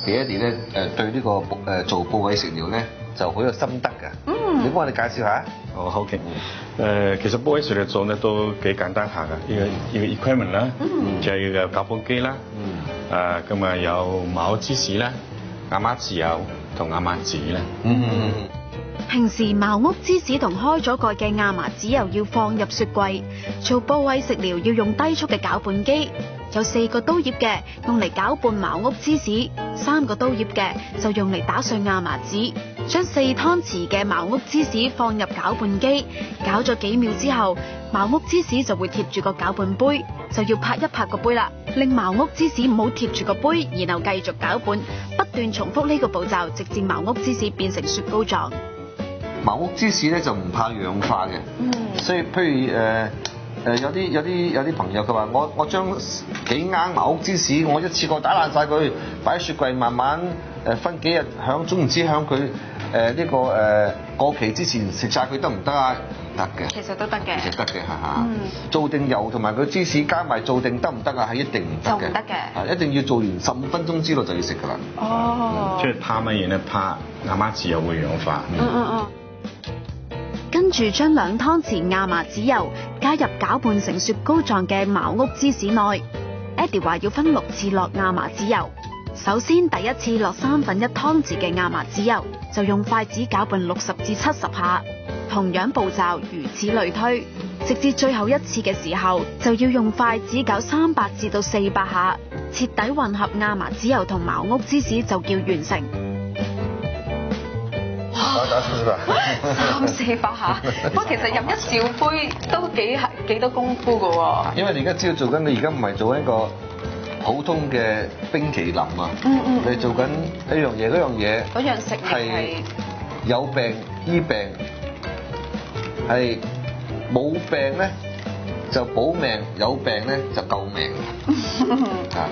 爹哋咧對呢個做部位食療咧就好有心得㗎。你幫我哋介紹下。哦，好嘅。其實部位食療做咧都幾簡單下㗎，一個 equipment 啦，就係有攪拌機啦，咁啊有茅屋芝士啦、亞麻籽油同亞麻籽啦。平時茅屋芝士同開咗蓋嘅亞麻籽油要放入雪櫃，做部位食療要用低速嘅攪拌機，有4個刀葉嘅用嚟攪拌茅屋芝士，3個刀葉嘅就用嚟打碎亞麻籽。將4湯匙嘅茅屋芝士放入攪拌機，攪咗幾秒之後，茅屋芝士就會貼住個攪拌杯，就要拍一拍個杯啦，令茅屋芝士唔好貼住個杯，然後繼續攪拌，不斷重複呢個步驟，直至茅屋芝士變成雪糕狀。茅屋芝士咧就唔怕氧化嘅，所以譬如有啲朋友佢話我將幾罌茅屋芝士我一次過打爛晒佢，擺喺雪櫃慢慢分幾日響，總唔知響佢過期之前食晒佢得唔得啊？得嘅，其實都得嘅，其實得嘅嚇。做定油同埋個芝士加埋做定得唔得啊？係一定唔得嘅，就唔得嘅，一定要做完15分鐘之內就要食㗎啦。哦，即係怕乜嘢咧？怕亞麻籽油會氧化。跟住將2湯匙亞麻籽油加入攪拌成雪糕狀嘅茅屋芝士內。Eddie 話要分6次落亞麻籽油。首先第一次落1/3湯匙嘅亞麻籽油，就用筷子攪拌60至70下。同樣步驟如此類推，直至最後一次嘅時候，就要用筷子攪300至到400下，徹底混合亞麻籽油同茅屋芝士就叫完成。打300-400下，不過其實飲一小杯都幾多功夫㗎喎。因為你而家知道做緊，你而家唔係做一個普通嘅冰淇淋啊，你做緊一樣嘢，嗰樣食係有病醫病，係冇病咧就保命，有病咧就救命啊！